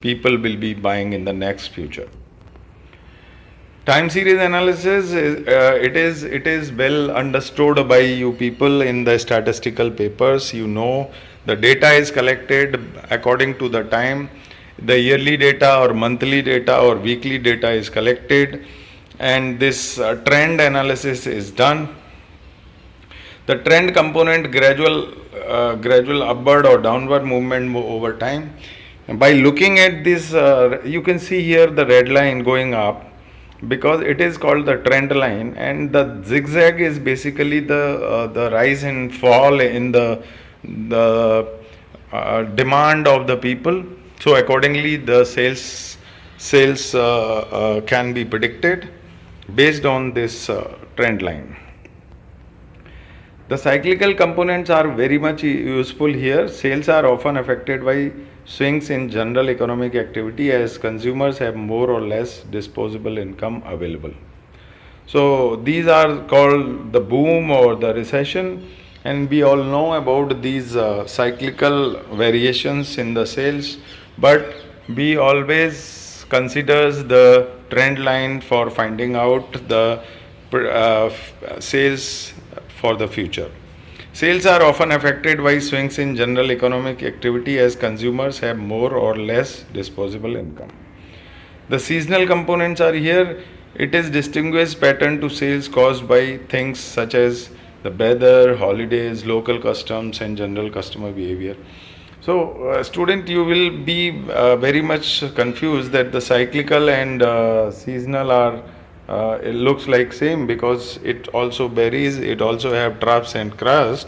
people will be buying in the next future. Time series analysis it is well understood by you people in the statistical papers. You know the data is collected according to the time. The yearly data or monthly data or weekly data is collected, and this trend analysis is done. The trend component gradual upward or downward movement over time. And by looking at this, you can see here the red line going up because it is called the trend line, and the zigzag is basically the rise and fall in the demand of the people. So accordingly, the sales can be predicted based on this trend line. The cyclical components are very much useful here. Sales are often affected by swings in general economic activity as consumers have more or less disposable income available. So these are called the boom or the recession, and we all know about these cyclical variations in the sales, but we always considers the trend line for finding out the sales for the future. Sales are often affected by swings in general economic activity as consumers have more or less disposable income. The seasonal components are here. It is distinguished pattern to sales caused by things such as the weather, holidays, local customs, and general customer behavior. So, student, you will be very much confused that the cyclical and seasonal are it looks like same because it also varies. It also have troughs and crusts.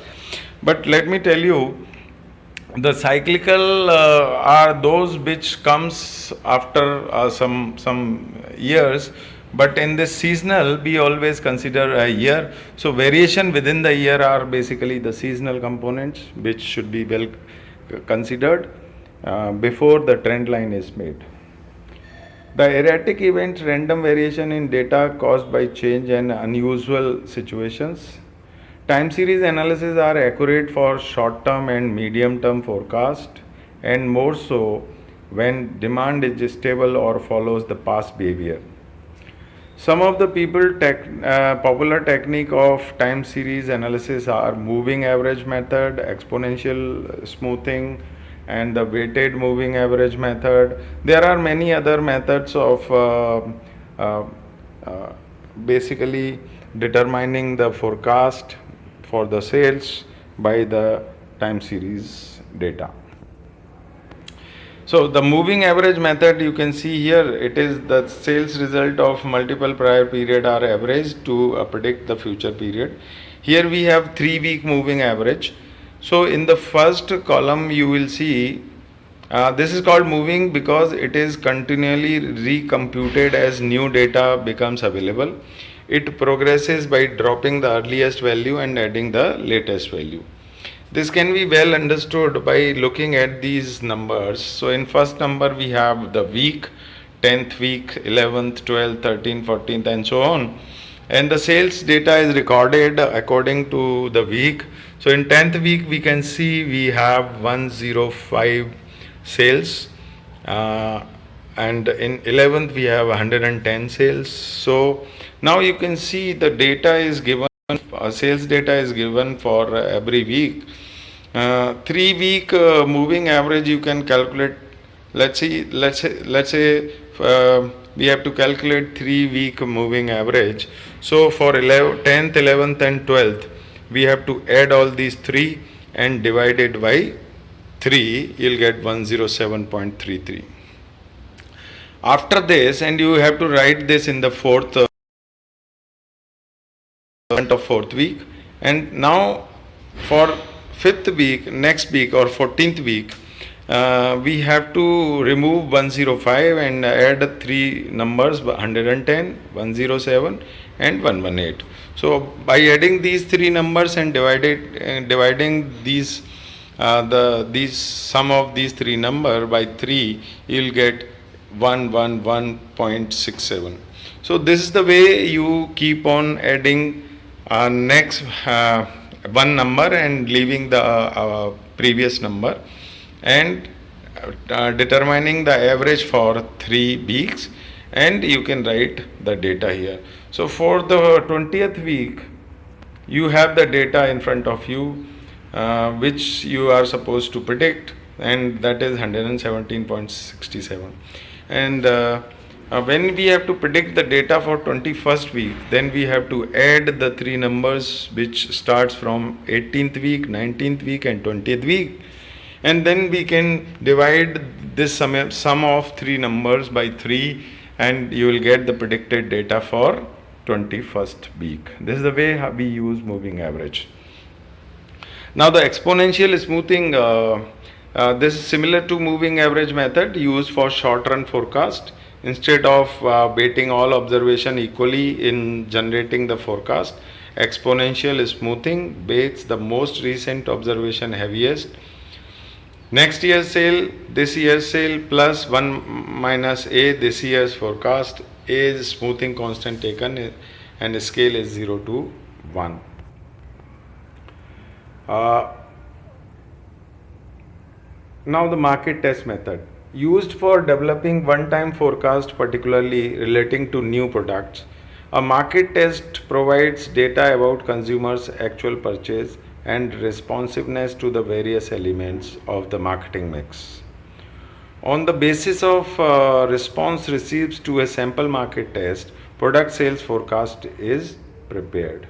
But let me tell you, the cyclical are those which comes after some years, but in this seasonal we always consider a year. So variation within the year are basically the seasonal components which should be well considered before the trend line is made. The erratic event random variation in data caused by change and unusual situations. Time series analysis are accurate for short term and medium term forecast, and more so when demand is stable or follows the past behavior. Some of the popular technique of time series analysis are moving average method, exponential smoothing, and the weighted moving average method. There are many other methods of uh, uh, basically determining the forecast for the sales by the time series data. So the moving average method, you can see here, it is the sales result of multiple prior period are averaged to predict the future period. Here we have 3-week moving average. So in the first column you will see this is called moving because it is continually recomputed as new data becomes available. It progresses by dropping the earliest value and adding the latest value. This can be well understood by looking at these numbers. So in first number we have the week, 10th week, 11th, 12th, 13th, 14th and so on. And the sales data is recorded according to the week. So in 10th week we can see we have 105 sales, and in 11th we have 110 sales. So now you can see the data is given, sales data is given for every week. 3-week moving average you can calculate. Let's say we have to calculate 3-week moving average. So for 10th, 11th and 12th we have to add all these three and divide it by 3, you'll get 107.33. After this, and you have to write this in the fourth of fourth week, and now for fifth week, next week or 14th week, we have to remove 105 and add three numbers 110, 107 and 118. So by adding these three numbers and dividing these these sum of these three number by 3, you'll get 111.67. So this is the way you keep on adding next one number and leaving the previous number, and determining the average for 3 weeks, and you can write the data here. So for the 20th week, you have the data in front of you, which you are supposed to predict, and that is 117.67. And when we have to predict the data for 21st week, then we have to add the three numbers which starts from 18th week, 19th week and 20th week, and then we can divide this sum of three numbers by 3, and you will get the predicted data for 21st week. This is the way we use moving average. Now the exponential smoothing, this is similar to moving average method used for short run forecast. Instead of weighting all observation equally in generating the forecast, exponential smoothing weights the most recent observation heaviest. Next year's sale, this year's sale plus 1 minus A, this year's forecast. A is smoothing constant taken and scale is 0 to 1. Now the market test method. Used for developing one-time forecast, particularly relating to new products. A market test provides data about consumers' actual purchase and responsiveness to the various elements of the marketing mix. On the basis of response received to a sample market test, product sales forecast is prepared.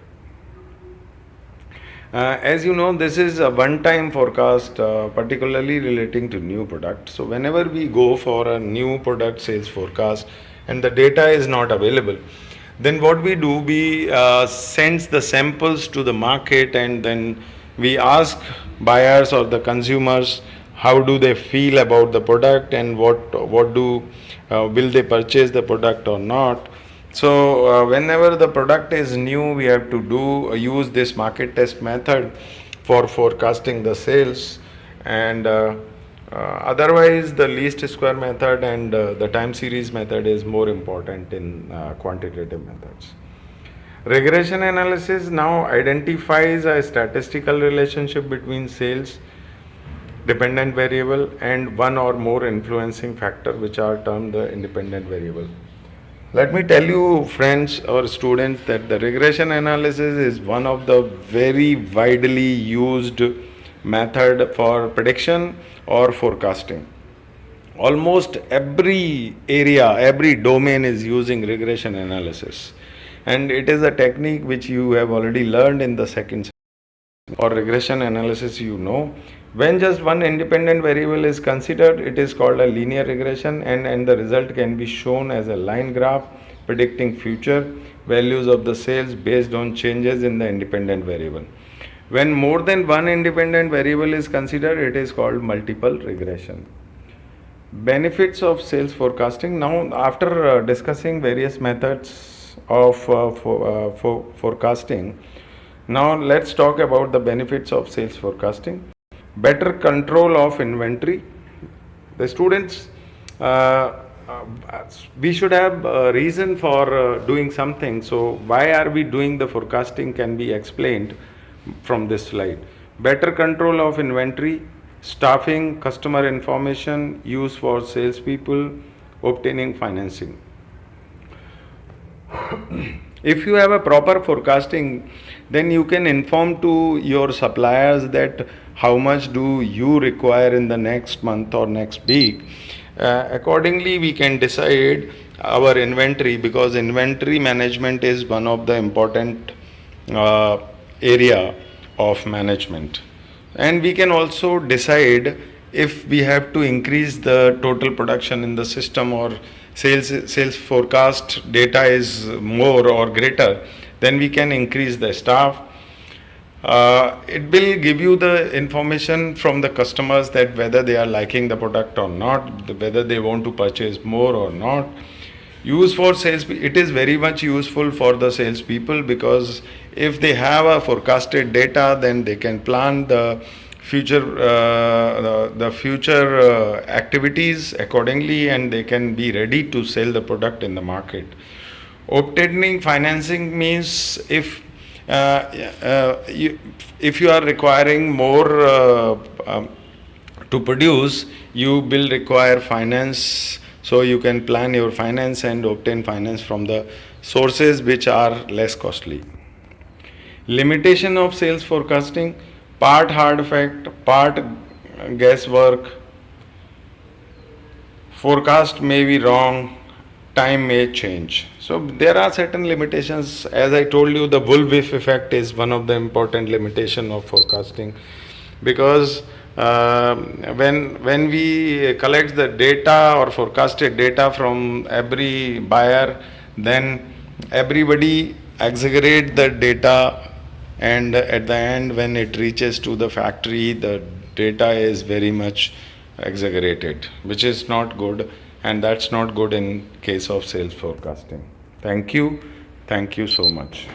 As you know, this is a one-time forecast, particularly relating to new products. So whenever we go for a new product sales forecast and the data is not available, then what we do, we send the samples to the market, and then we ask buyers or the consumers how do they feel about the product, and what do will they purchase the product or not. So whenever the product is new, we have to use this market test method for forecasting the sales, and otherwise the least square method and the time series method is more important in quantitative methods. Regression analysis now identifies a statistical relationship between sales dependent variable and one or more influencing factor, which are termed the independent variable. Let me tell you, friends or students, that the regression analysis is one of the very widely used method for prediction or forecasting. Almost every area, every domain is using regression analysis, and it is a technique which you have already learned in the second or regression analysis. When just one independent variable is considered, it is called a linear regression, and the result can be shown as a line graph predicting future values of the sales based on changes in the independent variable. When more than one independent variable is considered, it is called multiple regression. Benefits of sales forecasting. Now, after discussing various methods of forecasting, now let's talk about the benefits of sales forecasting. Better control of inventory. The students, we should have a reason for doing something. So why are we doing the forecasting can be explained from this slide. Better control of inventory, staffing, customer information, use for salespeople, obtaining financing. If you have a proper forecasting, then you can inform to your suppliers that how much do you require in the next month or next week. Accordingly, we can decide our inventory, because inventory management is one of the important area of management. And we can also decide if we have to increase the total production in the system, or sales forecast data is more or greater, then we can increase the staff. It will give you the information from the customers that whether they are liking the product or not, whether they want to purchase more or not. Use for sales, it is very much useful for the salespeople, because if they have a forecasted data, then they can plan the future activities accordingly, and they can be ready to sell the product in the market. Obtaining financing means if you are requiring more To produce, you will require finance, so you can plan your finance and obtain finance from the sources which are less costly. Limitation of sales forecasting: part hard fact, part guesswork. Forecast may be wrong, time may change. So there are certain limitations. As I told you, the bullwhip effect is one of the important limitation of forecasting, because when we collect the data or forecasted data from every buyer, then everybody exaggerate the data, and at the end when it reaches to the factory, the data is very much exaggerated, which is not good, and that's not good in case of sales forecasting. Thank you so much.